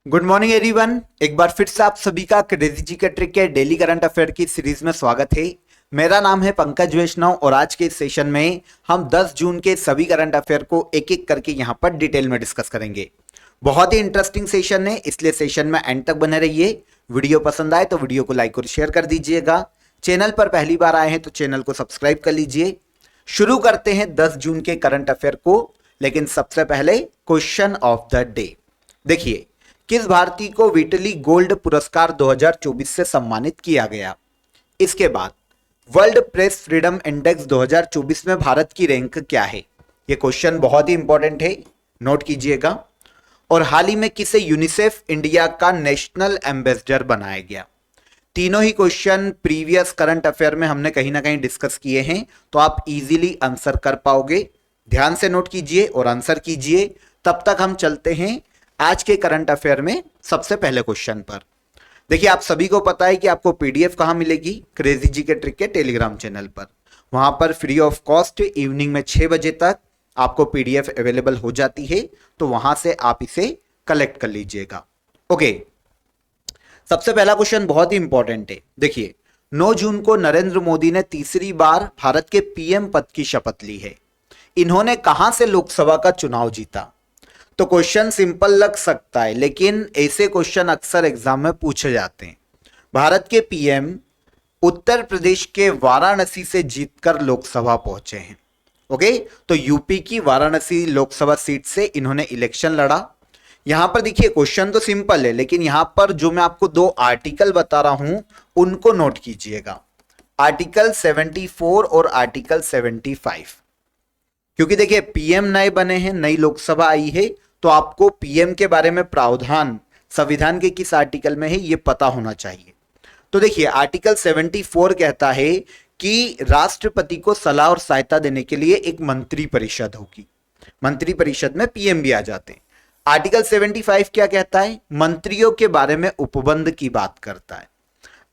Good morning everyone. एक बार फिर से आप सभी का क्रेजी जी के ट्रिक के डेली करंट अफेयर की सीरीज में स्वागत है। मेरा नाम है पंकज वैष्णव और आज के इस सेशन में हम 10 जून के सभी करंट अफेयर को एक एक करके यहां पर डिटेल में डिस्कस करेंगे। बहुत ही इंटरेस्टिंग सेशन है, इसलिए सेशन में एंड तक बने रहिए। वीडियो पसंद आए तो वीडियो को लाइक और शेयर कर दीजिएगा। चैनल पर पहली बार आए हैं तो चैनल को सब्सक्राइब कर लीजिए। शुरू करते हैं 10 जून के करंट अफेयर को, लेकिन सबसे पहले क्वेश्चन ऑफ द डे। देखिए, किस भारतीय को विटली गोल्ड पुरस्कार 2024 से सम्मानित किया गया। इसके बाद वर्ल्ड प्रेस फ्रीडम इंडेक्स 2024 में भारत की रैंक क्या है। यह क्वेश्चन बहुत ही इंपॉर्टेंट है, नोट कीजिएगा। और हाल ही में किसे यूनिसेफ इंडिया का नेशनल एम्बेसडर बनाया गया। तीनों ही क्वेश्चन प्रीवियस करंट अफेयर में हमने कहीं ना कहीं डिस्कस किए हैं, तो आप इजीली आंसर कर पाओगे। ध्यान से नोट कीजिए और आंसर कीजिए। तब तक हम चलते हैं आज के करंट अफेयर में सबसे पहले क्वेश्चन पर। देखिए, आप सभी को पता है कि आपको पीडीएफ कहां मिलेगी, क्रेजी जी के ट्रिक के टेलीग्राम चैनल पर। वहां पर फ्री ऑफ कॉस्ट इवनिंग में 6 बजे तक आपको पीडीएफ अवेलेबल हो जाती है, तो वहां से आप इसे कलेक्ट कर लीजिएगा। ओके, सबसे पहला क्वेश्चन बहुत ही इंपॉर्टेंट है। देखिए, 9 जून को नरेंद्र मोदी ने तीसरी बार भारत के पीएम पद की शपथ ली है। इन्होंने कहां से लोकसभा का चुनाव जीता। तो क्वेश्चन सिंपल लग सकता है, लेकिन ऐसे क्वेश्चन अक्सर एग्जाम में पूछे जाते हैं। भारत के पीएम उत्तर प्रदेश के वाराणसी से जीतकर लोकसभा पहुंचे हैं। ओके, तो यूपी की वाराणसी लोकसभा सीट से इन्होंने इलेक्शन लड़ा। यहां पर देखिए, क्वेश्चन तो सिंपल है, लेकिन यहां पर जो मैं आपको दो आर्टिकल बता रहा हूं उनको नोट कीजिएगा। आर्टिकल 74 और आर्टिकल 75। क्योंकि देखिए, पीएम नए बने हैं, नई लोकसभा आई है, तो आपको पीएम के बारे में प्रावधान संविधान के किस आर्टिकल में है यह पता होना चाहिए। तो देखिए, आर्टिकल 74 कहता है कि राष्ट्रपति को सलाह और सहायता देने के लिए एक मंत्री परिषद होगी। मंत्री परिषद में पीएम भी आ जाते हैं। आर्टिकल 75 क्या कहता है, मंत्रियों के बारे में उपबंध की बात करता है।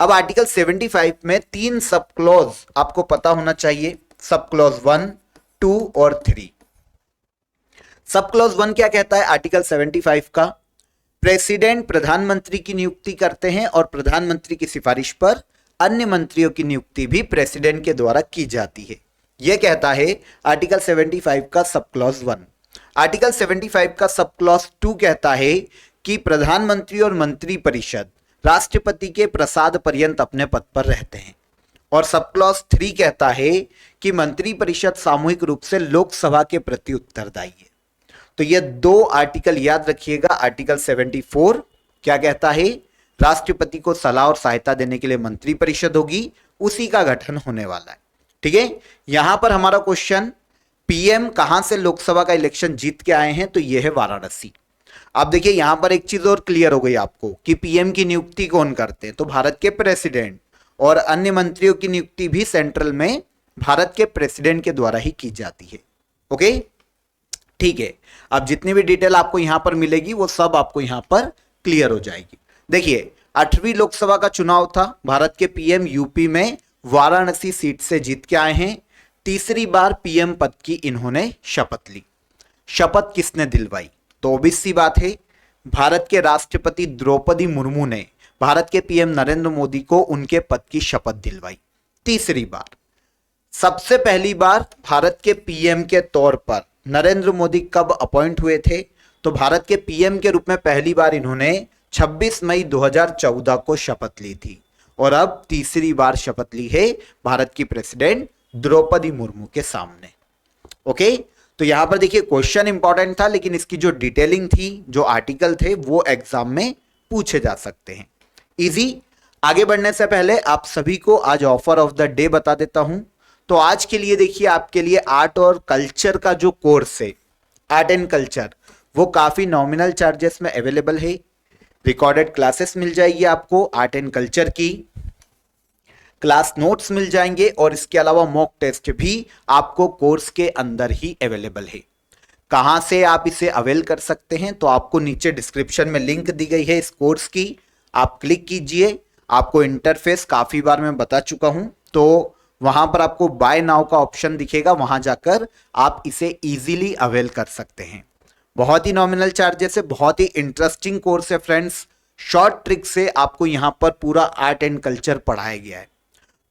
अब आर्टिकल 75 में 3 सब क्लॉज आपको पता होना चाहिए। सब क्लॉज 1, 2 और 3। सब क्लॉज 1 क्या कहता है आर्टिकल 75 का, प्रेसिडेंट प्रधानमंत्री की नियुक्ति करते हैं और प्रधानमंत्री की सिफारिश पर अन्य मंत्रियों की नियुक्ति भी प्रेसिडेंट के द्वारा की जाती है। यह कहता है आर्टिकल 75 का सब क्लॉज 1। आर्टिकल 75 का सब क्लॉज 2 कहता है कि प्रधानमंत्री और मंत्री परिषद राष्ट्रपति के प्रसाद पर्यंत अपने पद पर रहते हैं। और सब क्लॉज 3 कहता है कि मंत्री परिषद सामूहिक रूप से लोकसभा के प्रति उत्तरदायी है। तो ये दो आर्टिकल याद रखिएगा। आर्टिकल 74 क्या कहता है, राष्ट्रपति को सलाह और सहायता देने के लिए मंत्री परिषद होगी, उसी का गठन होने वाला है। ठीक है, यहां पर हमारा क्वेश्चन, पीएम कहां से लोकसभा का इलेक्शन जीत के आए हैं, तो यह है वाराणसी। आप देखिए, यहां पर एक चीज और क्लियर हो गई आपको कि पीएम की नियुक्ति कौन करते हैं, तो भारत के प्रेसिडेंट, और अन्य मंत्रियों की नियुक्ति भी सेंट्रल में भारत के प्रेसिडेंट के द्वारा ही की जाती है। ओके, ठीक है। अब जितनी भी डिटेल आपको यहां पर मिलेगी वो सब आपको यहां पर क्लियर हो जाएगी। देखिए, 8वीं लोकसभा का चुनाव था। भारत के पीएम यूपी में वाराणसी सीट से जीत के आए हैं। तीसरी बार पीएम पद की इन्होंने शपथ ली। शपथ किसने दिलवाई, तो ऑब्वियस सी बात है, भारत के राष्ट्रपति द्रौपदी मुर्मू ने भारत के पीएम नरेंद्र मोदी को उनके पद की शपथ दिलवाई तीसरी बार। सबसे पहली बार भारत के पीएम के तौर पर नरेंद्र मोदी कब अपॉइंट हुए थे, तो भारत के पीएम के रूप में पहली बार इन्होंने 26 मई 2014 को शपथ ली थी। और अब तीसरी बार शपथ ली है भारत की प्रेसिडेंट द्रौपदी मुर्मू के सामने। ओके, तो यहां पर देखिए, क्वेश्चन इंपॉर्टेंट था, लेकिन इसकी जो डिटेलिंग थी, जो आर्टिकल थे, वो एग्जाम में पूछे जा सकते हैं। इजी। आगे बढ़ने से पहले आप सभी को आज ऑफर ऑफ द डे बता देता हूं। तो आज के लिए देखिए, आपके लिए आर्ट और कल्चर का जो कोर्स है, आर्ट एंड कल्चर, वो काफी नॉमिनल चार्जेस में अवेलेबल है। रिकॉर्डेड क्लासेस मिल जाएगी आपको आर्ट एंड कल्चर की, क्लास नोट्स मिल जाएंगे, और इसके अलावा मॉक टेस्ट भी आपको कोर्स के अंदर ही अवेलेबल है। कहां से आप इसे अवेल कर सकते हैं, तो आपको नीचे डिस्क्रिप्शन में लिंक दी गई है इस कोर्स की, आप क्लिक कीजिए। आपको इंटरफेस काफी बार मैं बता चुका हूं, तो वहां पर आपको बाय नाउ का ऑप्शन दिखेगा, वहां जाकर आप इसे इजीली अवेल कर सकते हैं। बहुत ही नॉमिनल चार्जेस है, बहुत ही इंटरेस्टिंग कोर्स है फ्रेंड्स। शॉर्ट ट्रिक से आपको यहां पर पूरा आर्ट एंड कल्चर पढ़ाया गया है।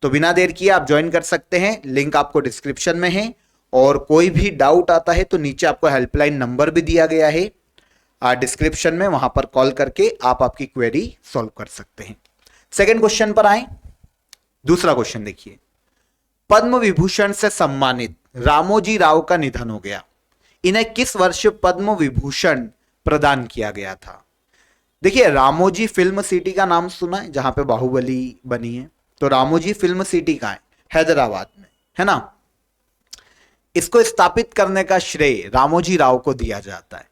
तो बिना देर किए आप ज्वाइन कर सकते हैं, लिंक आपको डिस्क्रिप्शन में है। और कोई भी डाउट आता है तो नीचे आपको हेल्पलाइन नंबर भी दिया गया है डिस्क्रिप्शन में, वहां पर कॉल करके आप आपकी क्वेरी सॉल्व कर सकते हैं। सेकंड क्वेश्चन पर आए। दूसरा क्वेश्चन देखिए, पद्म विभूषण से सम्मानित रामोजी राव का निधन हो गया, इन्हें किस वर्ष पद्म विभूषण प्रदान किया गया था? देखिए, रामोजी फिल्म सिटी का नाम सुना है, जहां पे बाहुबली बनी है। तो रामोजी फिल्म सिटी कहां है? हैदराबाद में, है ना। इसको स्थापित करने का श्रेय रामोजी राव को दिया जाता है।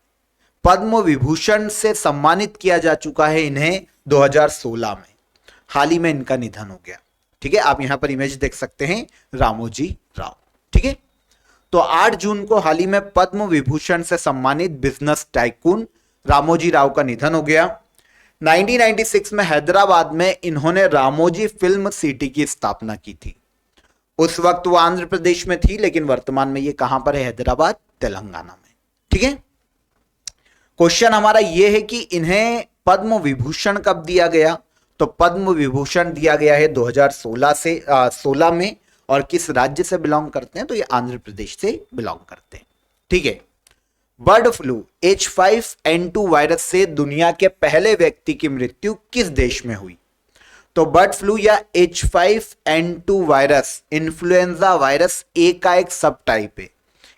पद्म विभूषण से सम्मानित किया जा चुका है इन्हें 2016 में, हाल ही में इनका निधन हो गया। ठीक है, आप यहां पर इमेज देख सकते हैं रामोजी राव। ठीक है, तो 8 जून को हाल ही में पद्म विभूषण से सम्मानित बिजनेस टाइकून रामोजी राव का निधन हो गया। 1996 में हैदराबाद में इन्होंने रामोजी फिल्म सिटी की स्थापना की थी। उस वक्त वो आंध्र प्रदेश में थी, लेकिन वर्तमान में ये कहां पर है? हैदराबाद, तेलंगाना में। ठीक है, क्वेश्चन हमारा यह है कि इन्हें पद्म विभूषण कब दिया गया? तो पद्म विभूषण दिया गया है 2016 में। और किस राज्य से बिलोंग करते हैं? तो ये आंध्र प्रदेश से बिलोंग करते हैं। ठीक है, बर्ड फ्लू H5N2 वायरस से दुनिया के पहले व्यक्ति की मृत्यु किस देश में हुई? तो बर्ड फ्लू या H5N2 virus influenza virus A का एक सब टाइप है।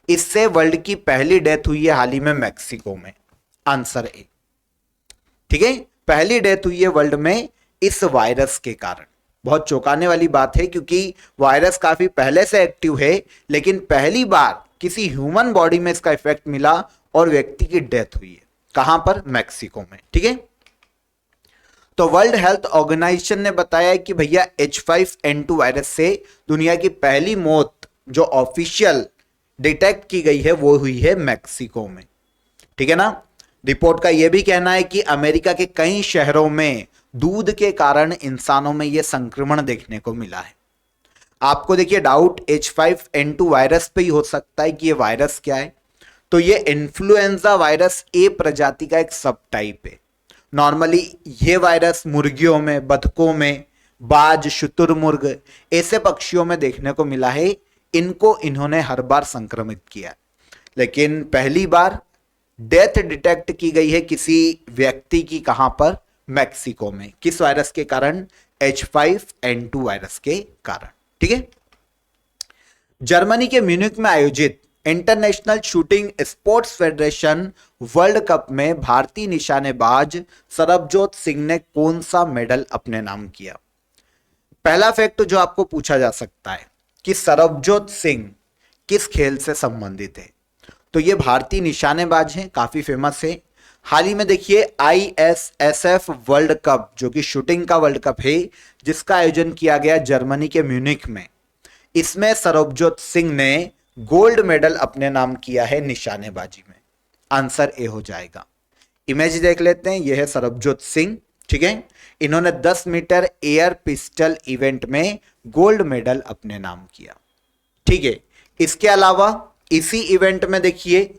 इससे वर्ल्ड की पहली डेथ हुई है हाल ही में मैक्सिको में। Answer A. ठीक है, पहली डेथ हुई है वर्ल्ड में इस वायरस के कारण। बहुत चौंकाने वाली बात है, क्योंकि वायरस काफी पहले से एक्टिव है, लेकिन पहली बार किसी ह्यूमन बॉडी में इसका इफेक्ट मिला और व्यक्ति की डेथ हुई है। कहां पर? मैक्सिको में। ठीक है, तो वर्ल्ड हेल्थ ऑर्गेनाइजेशन ने बताया कि भैया H5N2 वायरस से दुनिया की पहली मौत जो ऑफिशियल डिटेक्ट की गई है वो हुई है मैक्सिको में। ठीक है ना। रिपोर्ट का यह भी कहना है कि अमेरिका के कई शहरों में दूध के कारण इंसानों में यह संक्रमण देखने को मिला है। आपको देखिए डाउट H5N2 वायरस पे ही हो सकता है कि ये वायरस क्या है। तो ये इन्फ्लुएंजा वायरस ए प्रजाति का एक सब टाइप है। नॉर्मली ये वायरस मुर्गियों में, बतखों में, बाज, शुतुरमुर्ग ऐसे पक्षियों में देखने को मिला है। इनको इन्होंने हर बार संक्रमित किया, लेकिन पहली बार डेथ डिटेक्ट की गई है किसी व्यक्ति की। कहां पर? मैक्सिको में। किस वायरस के कारण? H5N2 वायरस के कारण। ठीक है, जर्मनी के म्यूनिख में आयोजित international shooting sports federation world cup में भारतीय निशानेबाज सरबजोत सिंह ने कौन सा मेडल अपने नाम किया? पहला फैक्ट जो आपको पूछा जा सकता है कि सरबजोत सिंह किस खेल से संबंधित है, तो ये भारतीय निशानेबाज हैं, काफी फेमस है। हाल ही में देखिए ISSF वर्ल्ड कप जो कि शूटिंग का वर्ल्ड कप है, जिसका आयोजन किया गया जर्मनी के म्यूनिख में, इसमें सरबजोत सिंह ने गोल्ड मेडल अपने नाम किया है निशानेबाजी में। आंसर ए हो जाएगा। इमेज देख लेते हैं, यह है सरबजोत सिंह। ठीक है, इन्होंने 10 मीटर एयर पिस्टल इवेंट में गोल्ड मेडल अपने नाम किया। ठीक है, इसके अलावा इसी इवेंट में देखिए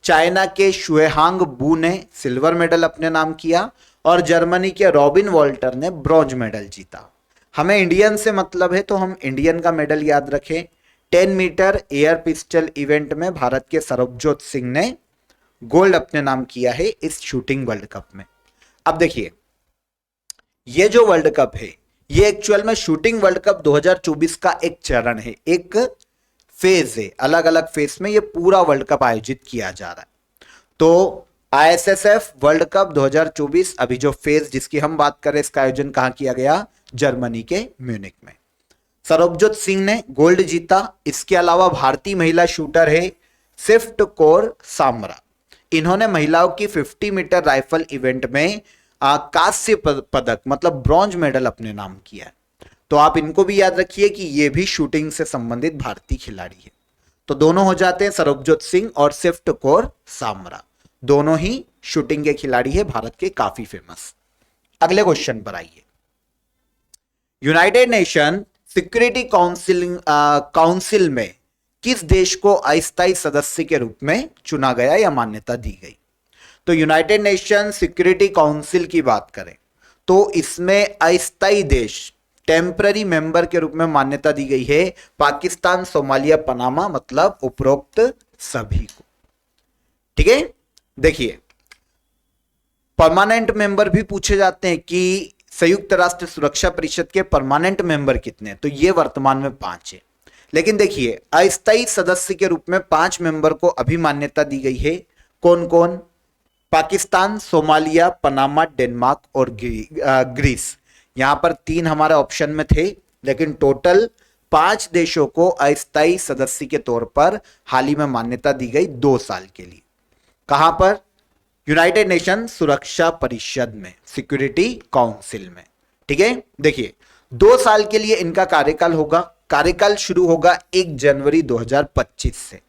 चाइना के शुएहांग बू ने सिल्वर मेडल अपने नाम किया और जर्मनी के रॉबिन वॉल्टर ने ब्रॉन्ज मेडल जीता। हमें इंडियन से मतलब है तो हम इंडियन का मेडल याद रखें। 10 मीटर एयर पिस्टल इवेंट में भारत के सरबजोत सिंह ने गोल्ड अपने नाम किया है इस शूटिंग वर्ल्ड कप में। अब देखिए, ये जो वर्ल्ड कप है ये एक्चुअल में शूटिंग वर्ल्ड कप 2024 का एक चरण है, एक फेज है। अलग अलग फेज में ये पूरा वर्ल्ड कप आयोजित किया जा रहा है। तो ISSF वर्ल्ड कप 2024 अभी जो फेज जिसकी हम बात करें, इसका आयोजन कहां किया गया? जर्मनी के म्यूनिख में। सरबजोत सिंह ने गोल्ड जीता। इसके अलावा भारतीय महिला शूटर है स्विफ्ट कौर सामरा। इन्होंने महिलाओं की 50 मीटर राइफल इवेंट में कांस्य पदक मतलब ब्रॉन्ज मेडल अपने नाम किया है। तो आप इनको भी याद रखिए कि ये भी शूटिंग से संबंधित भारतीय खिलाड़ी है। तो दोनों हो जाते हैं सरबजोत सिंह और स्विफ्ट कौर सामरा, दोनों ही शूटिंग के खिलाड़ी है, भारत के काफी फेमस। अगले क्वेश्चन पर आइए। यूनाइटेड नेशन सिक्योरिटी काउंसिल में किस देश को अस्थायी सदस्य के रूप में चुना गया या मान्यता दी गई? तो यूनाइटेड नेशन सिक्योरिटी काउंसिल की बात करें तो इसमें अस्थायी देश टेम्पररी मेंबर के रूप में मान्यता दी गई है पाकिस्तान, सोमालिया, पनामा, मतलब उपरोक्त सभी को। ठीक है, देखिए परमानेंट मेंबर भी पूछे जाते हैं कि संयुक्त राष्ट्र सुरक्षा परिषद के परमानेंट मेंबर कितने, तो ये वर्तमान में 5 है। लेकिन देखिए अस्थायी सदस्य के रूप में 5 मेंबर को अभी मान्यता दी गई है। कौन कौन? पाकिस्तान, सोमालिया, पनामा, डेनमार्क और ग्रीस। यहां पर 3 हमारे ऑप्शन में थे, लेकिन टोटल 5 देशों को अस्थायी सदस्य के तौर पर हाल ही में मान्यता दी गई 2 साल के लिए। कहां पर? यूनाइटेड नेशन सुरक्षा परिषद में, सिक्योरिटी काउंसिल में। ठीक है, देखिए 2 साल के लिए इनका कार्यकाल होगा। कार्यकाल शुरू होगा 1 जनवरी 2025 से,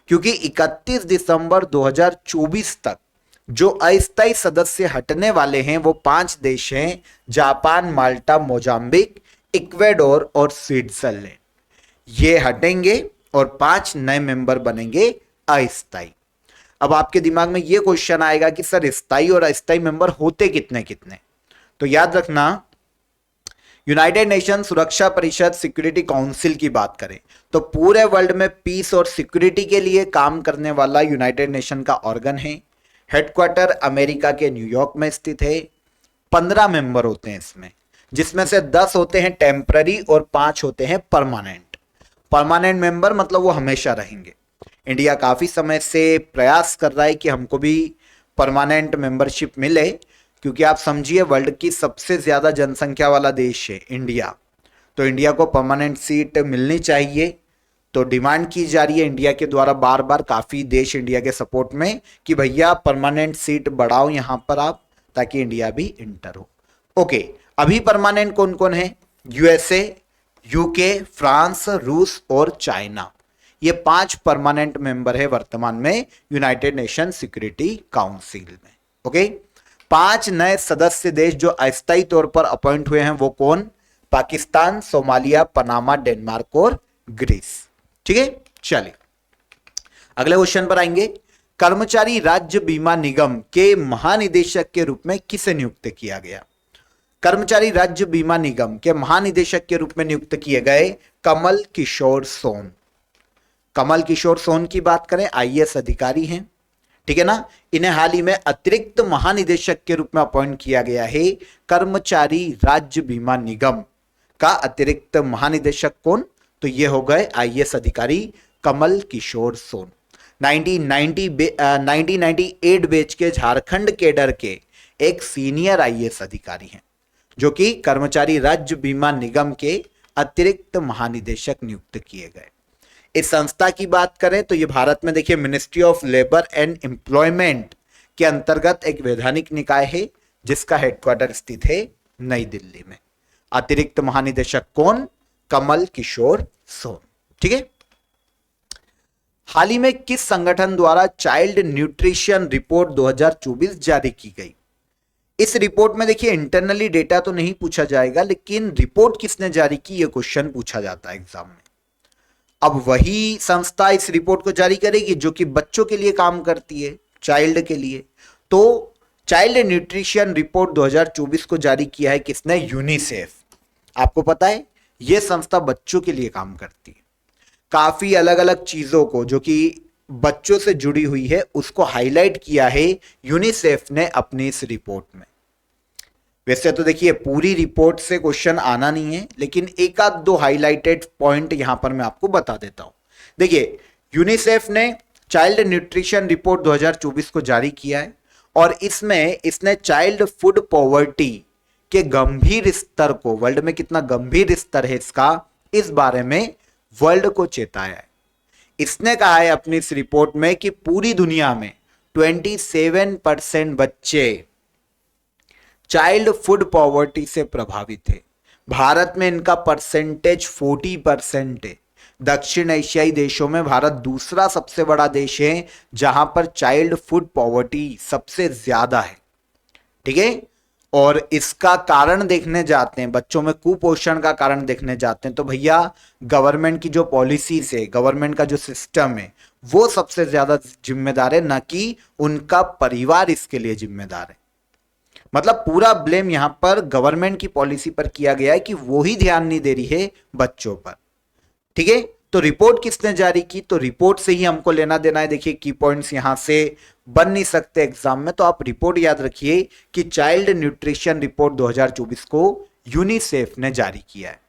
क्योंकि 31 दिसंबर 2024 तक जो अस्थायी सदस्य हटने वाले हैं वो 5 देश हैं, जापान, माल्टा, मोजाम्बिक, इक्वेडोर और स्विट्जरलैंड। ये हटेंगे और 5 नए मेंबर बनेंगे अस्थायी। अब आपके दिमाग में ये क्वेश्चन आएगा कि सर स्थायी और अस्थायी मेंबर होते कितने कितने? तो याद रखना, यूनाइटेड नेशन सुरक्षा परिषद सिक्योरिटी काउंसिल की बात करें तो पूरे वर्ल्ड में पीस और सिक्योरिटी के लिए काम करने वाला यूनाइटेड नेशन का ऑर्गन है। हेडक्वार्टर अमेरिका के न्यूयॉर्क में स्थित है। 15 मेंबर होते हैं इसमें, जिसमें से 10 होते हैं टेम्पररी और 5 होते हैं परमानेंट। परमानेंट मेंबर मतलब वो हमेशा रहेंगे। इंडिया काफी समय से प्रयास कर रहा है कि हमको भी परमानेंट मेंबरशिप मिले, क्योंकि आप समझिए वर्ल्ड की सबसे ज्यादा जनसंख्या वाला देश है इंडिया, तो इंडिया को परमानेंट सीट मिलनी चाहिए। तो डिमांड की जा रही है इंडिया के द्वारा बार बार, काफी देश इंडिया के सपोर्ट में, कि भैया परमानेंट सीट बढ़ाओ यहां पर आप, ताकि इंडिया भी इंटर हो। ओके, अभी परमानेंट कौन कौन है? यूएसए, यूके, फ्रांस, रूस और चाइना। ये 5 परमानेंट मेंबर है वर्तमान में यूनाइटेड नेशन सिक्योरिटी काउंसिल में। ओके, 5 नए सदस्य देश जो अस्थायी तौर पर अपॉइंट हुए हैं वो कौन? पाकिस्तान, सोमालिया, पनामा, डेनमार्क और ग्रीस। ठीक है, चलिए अगले क्वेश्चन पर आएंगे। कर्मचारी राज्य बीमा निगम के महानिदेशक के रूप में किसे नियुक्त किया गया? कर्मचारी राज्य बीमा निगम के महानिदेशक के रूप में नियुक्त किए गए कमल किशोर सोन। कमल किशोर सोन की बात करें, आईएएस अधिकारी हैं। ठीक है ना, इन्हें हाल ही में अतिरिक्त महानिदेशक के रूप में अपॉइंट किया गया है। कर्मचारी राज्य बीमा निगम का अतिरिक्त महानिदेशक कौन? तो ये हो गए आईएएस अधिकारी कमल किशोर सोन। 1998 बैच के झारखंड कैडर के एक सीनियर आईएएस अधिकारी हैं, जो कि कर्मचारी राज्य बीमा निगम के अतिरिक्त महानिदेशक नियुक्त किए गए। इस संस्था की बात करें तो ये भारत में देखिए ministry of labour and employment के अंतर्गत एक वैधानिक निकाय है, जिसका हेडक्वार्टर स्थित है नई दिल्ली में। अतिरिक्त महानिदेशक कौन? कमल किशोर सोन। ठीक है, हाल ही में किस संगठन द्वारा चाइल्ड न्यूट्रिशन रिपोर्ट 2024 जारी की गई? इस रिपोर्ट में देखिए इंटरनली डेटा तो नहीं पूछा जाएगा, लेकिन रिपोर्ट किसने जारी की यह क्वेश्चन पूछा जाता है एग्जाम में। अब वही संस्था इस रिपोर्ट को जारी करेगी जो कि बच्चों के लिए काम करती है, चाइल्ड के लिए। तो चाइल्ड न्यूट्रिशन रिपोर्ट 2024 को जारी किया है किसने? यूनिसेफ। आपको पता है यह संस्था बच्चों के लिए काम करती है। काफी अलग अलग चीजों को जो कि बच्चों से जुड़ी हुई है उसको हाईलाइट किया है यूनिसेफ ने अपनी इस रिपोर्ट में। वैसे तो देखिए पूरी रिपोर्ट से क्वेश्चन आना नहीं है, लेकिन एक आध दो हाईलाइटेड पॉइंट यहां पर मैं आपको बता देता हूं। देखिए यूनिसेफ ने चाइल्ड न्यूट्रिशन रिपोर्ट 2024 को जारी किया है और इसमें इसने चाइल्ड फूड पॉवर्टी के गंभीर स्तर को, वर्ल्ड में कितना गंभीर स्तर है इसका, इस बारे में वर्ल्ड को चेताया है। इसने कहा है अपनी इस रिपोर्ट में कि पूरी दुनिया में 27% बच्चे चाइल्ड फूड पॉवर्टी से प्रभावित है। भारत में इनका परसेंटेज 40% है। दक्षिण एशियाई देशों में भारत दूसरा सबसे बड़ा देश है जहां पर चाइल्ड फूड पॉवर्टी सबसे ज्यादा है। ठीक है, और इसका कारण देखने जाते हैं, बच्चों में कुपोषण का कारण देखने जाते हैं, तो भैया गवर्नमेंट की जो पॉलिसीज है, गवर्नमेंट का जो सिस्टम है, वो सबसे ज्यादा जिम्मेदार है, ना कि उनका परिवार इसके लिए जिम्मेदार है। मतलब पूरा ब्लेम यहां पर गवर्नमेंट की पॉलिसी पर किया गया है कि वो ही ध्यान नहीं दे रही है बच्चों पर। ठीक है, तो रिपोर्ट किसने जारी की, तो रिपोर्ट से ही हमको लेना देना है। देखिए की पॉइंट्स यहां से बन नहीं सकते एग्जाम में, तो आप रिपोर्ट याद रखिए कि चाइल्ड न्यूट्रिशन रिपोर्ट 2024 को यूनिसेफ ने जारी किया है।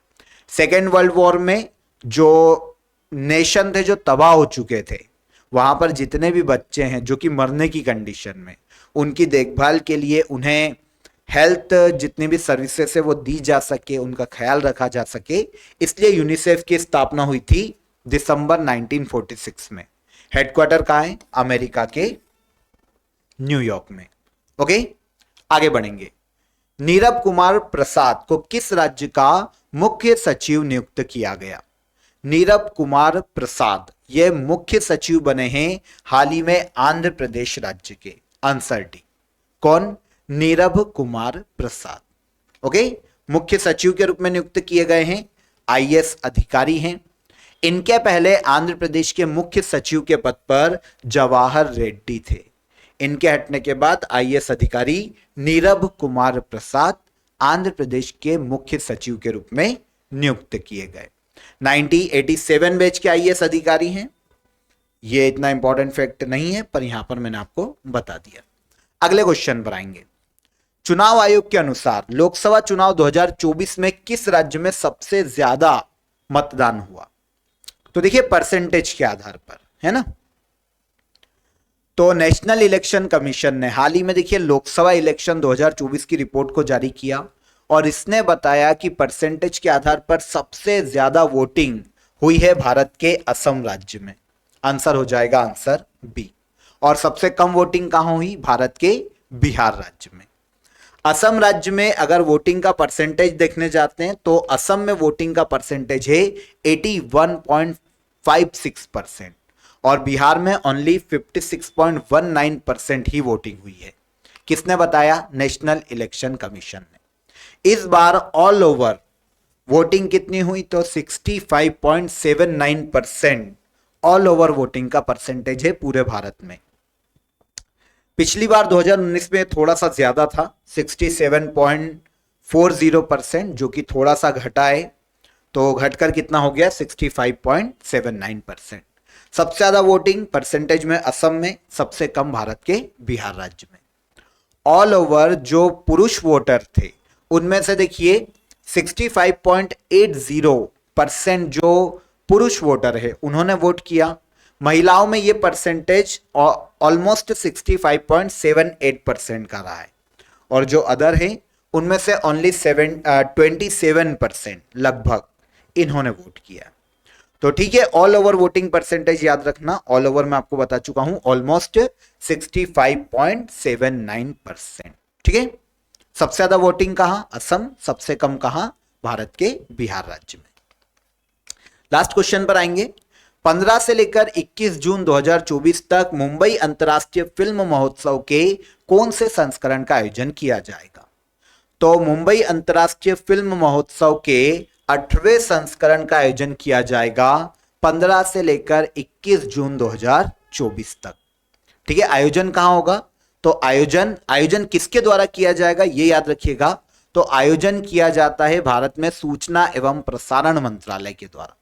सेकेंड वर्ल्ड वॉर में जो नेशन थे जो तबाह हो चुके थे, वहां पर जितने भी बच्चे हैं जो कि मरने की कंडीशन में, उनकी देखभाल के लिए उन्हें हेल्थ जितनी भी सर्विसेज है वो दी जा सके, उनका ख्याल रखा जा सके, इसलिए यूनिसेफ की स्थापना हुई थी दिसंबर 1946 में। हेडक्वार्टर कहाँ है, अमेरिका के न्यूयॉर्क में। ओके, आगे बढ़ेंगे। नीरब कुमार प्रसाद को किस राज्य का मुख्य सचिव नियुक्त किया गया। नीरब कुमार प्रसाद ये मुख्य सचिव बने हैं हाल ही में आंध्र प्रदेश राज्य के। Answer D. कौन, नीरब कुमार प्रसाद। ओके, मुख्य सचिव के रूप में नियुक्त किए गए हैं, आईएएस अधिकारी हैं। इनके पहले आंध्र प्रदेश के मुख्य सचिव के पद पर जवाहर रेड्डी थे। इनके हटने के बाद आईएएस अधिकारी नीरब कुमार प्रसाद आंध्र प्रदेश के मुख्य सचिव के रूप में नियुक्त किए गए। 1987 बैच के आईएएस अधिकारी हैं। ये इतना इंपॉर्टेंट फैक्ट नहीं है, पर यहां पर मैंने आपको बता दिया। अगले क्वेश्चन पर आएंगे। चुनाव आयोग के अनुसार लोकसभा चुनाव 2024 में किस राज्य में सबसे ज्यादा मतदान हुआ। तो देखिए परसेंटेज के आधार पर है ना, तो नेशनल इलेक्शन कमीशन ने हाल ही में देखिए लोकसभा इलेक्शन 2024 की रिपोर्ट को जारी किया और इसने बताया कि परसेंटेज के आधार पर सबसे ज्यादा वोटिंग हुई है भारत के असम राज्य में। आंसर हो जाएगा आंसर बी। और सबसे कम वोटिंग कहां हुई, भारत के बिहार राज्य में। असम राज्य में अगर वोटिंग का परसेंटेज देखने जाते हैं तो असम में वोटिंग का परसेंटेज है 81.56% और बिहार में ओनली 56.19% ही वोटिंग हुई है। किसने बताया, नेशनल इलेक्शन कमीशन ने। इस बार ऑल ओवर वोटिंग कितनी हुई, तो 65.79% ऑल ओवर वोटिंग का परसेंटेज है पूरे भारत में। पिछली बार 2019 में थोड़ा सा ज्यादा था 67.40%, जो कि थोड़ा सा घटा है, तो घटकर कितना हो गया 65.79%। सबसे ज्यादा वोटिंग परसेंटेज में असम में, सबसे कम भारत के बिहार राज्य में। ऑल ओवर जो पुरुष वोटर थे उनमें से देखिए 65.80% जो पुरुष वोटर है उन्होंने वोट किया। महिलाओं में ये परसेंटेज ऑलमोस्ट 65.78% का रहा है और जो अदर है उनमें से ओनली 27% लगभग इन्होंने वोट किया। तो ठीक है, ऑल ओवर वोटिंग परसेंटेज याद रखना, ऑल ओवर मैं आपको बता चुका हूं ऑलमोस्ट 65.79%। ठीक है, सबसे ज्यादा वोटिंग कहां, असम, सबसे कम कहां, भारत के बिहार राज्य में। लास्ट क्वेश्चन पर आएंगे। 15 से लेकर 21 जून 2024 तक मुंबई अंतर्राष्ट्रीय फिल्म महोत्सव के कौन से संस्करण का आयोजन किया जाएगा। तो मुंबई अंतर्राष्ट्रीय फिल्म महोत्सव के 8वें संस्करण का आयोजन किया जाएगा 15 से लेकर 21 जून 2024 तक। ठीक है, आयोजन कहां होगा, तो आयोजन किसके द्वारा किया जाएगा ये याद रखिएगा। तो आयोजन किया जाता है भारत में सूचना एवं प्रसारण मंत्रालय के द्वारा।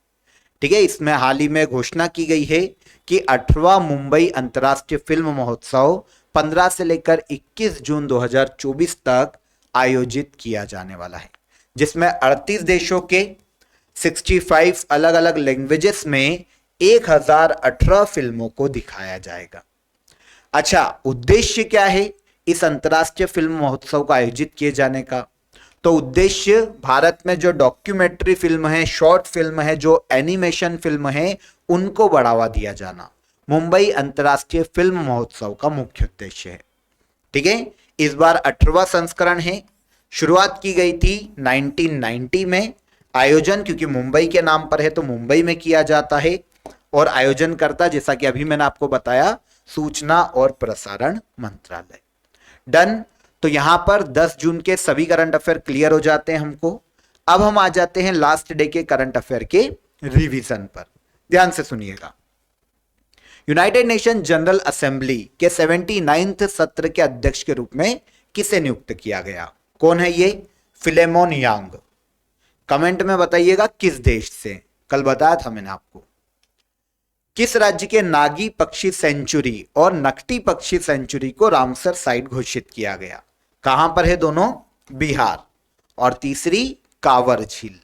ठीक है, इसमें हाल ही में घोषणा की गई है कि 8वां मुंबई अंतर्राष्ट्रीय फिल्म महोत्सव 15 से लेकर 21 जून 2024 तक आयोजित किया जाने वाला है, जिसमें 38 देशों के 65 अलग अलग लैंग्वेजेस में 1018 फिल्मों को दिखाया जाएगा। अच्छा, उद्देश्य क्या है इस अंतर्राष्ट्रीय फिल्म महोत्सव को आयोजित किए जाने का, तो उद्देश्य भारत में जो डॉक्यूमेंट्री फिल्म है, शॉर्ट फिल्म है, जो एनिमेशन फिल्म है, उनको बढ़ावा दिया जाना मुंबई अंतर्राष्ट्रीय फिल्म महोत्सव का मुख्य उद्देश्य है। ठीक है, इस बार 18वां संस्करण है। शुरुआत की गई थी 1990 में। आयोजन क्योंकि मुंबई के नाम पर है तो मुंबई में किया जाता है और आयोजनकर्ता जैसा कि अभी मैंने आपको बताया सूचना और प्रसारण मंत्रालय। डन। तो यहां पर 10 जून के सभी करंट अफेयर क्लियर हो जाते हैं हमको। अब हम आ जाते हैं लास्ट डे के करंट अफेयर के रिवीजन पर। ध्यान से सुनिएगा। यूनाइटेड नेशन जनरल असेंबली के 79वें सत्र के अध्यक्ष के रूप में किसे नियुक्त किया गया? कौन है ये? फिलेमोन यांग। कमेंट में बताइएगा किस देश से, कल बताया था मैंने आपको। किस राज्य के नागी पक्षी सेंचुरी और नकटी पक्षी सेंचुरी को रामसर साइट घोषित किया गया? कहां पर है दोनों? बिहार। और तीसरी कांवर झील।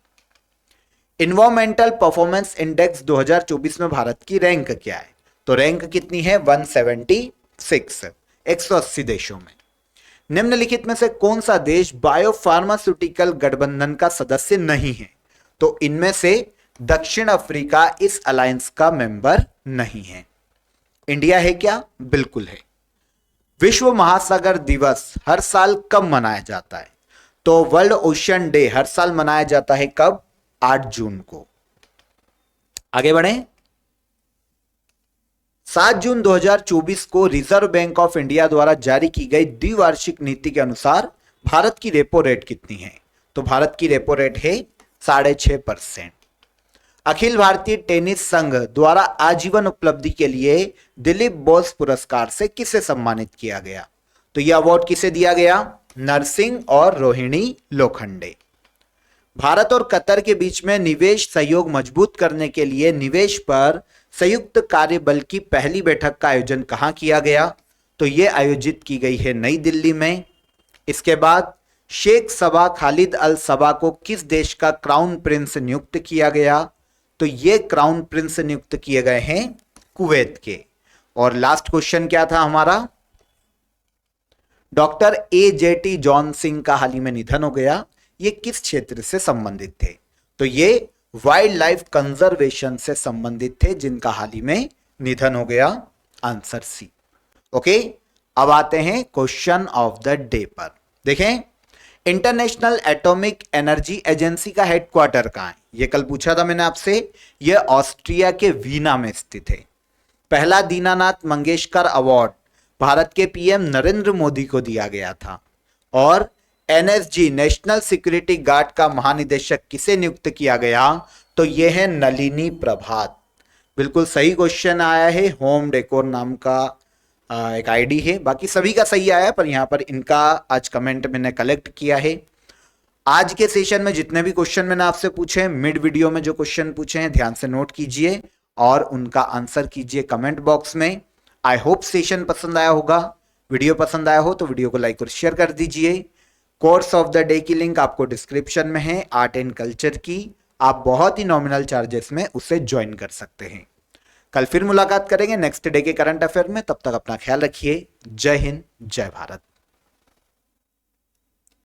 इन्वायरमेंटल परफॉर्मेंस इंडेक्स 2024 में भारत की रैंक क्या है? तो रैंक कितनी है? 176, 180 देशों में। निम्नलिखित में से कौन सा देश बायोफार्मास्यूटिकल गठबंधन का सदस्य नहीं है? तो इनमें से दक्षिण अफ्रीका इस अलायंस का मेंबर नहीं है। इंडिया है क्या? बिल्कुल है। विश्व महासागर दिवस हर साल कब मनाया जाता है? तो वर्ल्ड ओशियन डे हर साल मनाया जाता है कब? 8 जून को। आगे बढ़े। 7 जून 2024 को रिजर्व बैंक ऑफ इंडिया द्वारा जारी की गई द्विवार्षिक नीति के अनुसार भारत की रेपो रेट कितनी है? तो भारत की रेपो रेट है 6.5%। अखिल भारतीय टेनिस संघ द्वारा आजीवन उपलब्धि के लिए दिलीप बोस पुरस्कार से किसे सम्मानित किया गया? तो यह अवार्ड किसे दिया गया? नरसिंह और रोहिणी लोखंडे। भारत और कतर के बीच में निवेश सहयोग मजबूत करने के लिए निवेश पर संयुक्त कार्यबल की पहली बैठक का आयोजन कहां किया गया? तो यह आयोजित की गई है नई दिल्ली में। इसके बाद शेख सबा खालिद अल सबा को किस देश का क्राउन प्रिंस नियुक्त किया गया? तो ये क्राउन प्रिंस नियुक्त किए गए हैं कुवैत के। और लास्ट क्वेश्चन क्या था हमारा? डॉक्टर AJT जॉन सिंह का हाल ही में निधन हो गया। ये किस क्षेत्र से संबंधित थे? तो ये वाइल्ड लाइफ कंजर्वेशन से संबंधित थे, जिनका हाल ही में निधन हो गया। Answer C. ओके, अब आते हैं क्वेश्चन ऑफ द डे पर। देखें, इंटरनेशनल एटॉमिक एनर्जी एजेंसी का हेडक्वार्टर कहां है? यह कल पूछा था मैंने आपसे। यह ऑस्ट्रिया के वीना में स्थित है। पहला दीनानाथ मंगेशकर अवार्ड भारत के पीएम नरेंद्र मोदी को दिया गया था। और NSG नेशनल सिक्योरिटी गार्ड का महानिदेशक किसे नियुक्त किया गया? तो यह है नलिनी प्रभात। बिल्कुल सही क्वेश्चन आया है। होम डेकोर नाम का एक आईडी है। बाकी सभी का सही आया, पर यहां पर इनका आज कमेंट मैंने कलेक्ट किया है। आज के सेशन में जितने भी क्वेश्चन मैंने आपसे पूछे, मिड वीडियो में जो क्वेश्चन पूछे हैं, ध्यान से नोट कीजिए और उनका आंसर कीजिए कमेंट बॉक्स में। आई होप सेशन पसंद आया होगा। वीडियो पसंद आया हो तो वीडियो को लाइक और शेयर कर दीजिए। कोर्स ऑफ द डे की लिंक आपको डिस्क्रिप्शन में है, आर्ट एंड कल्चर की। आप बहुत ही नॉमिनल चार्जेस में उसे ज्वाइन कर सकते हैं। कल फिर मुलाकात करेंगे नेक्स्ट डे के करंट अफेयर में। तब तक अपना ख्याल रखिए। जय हिंद, जय भारत।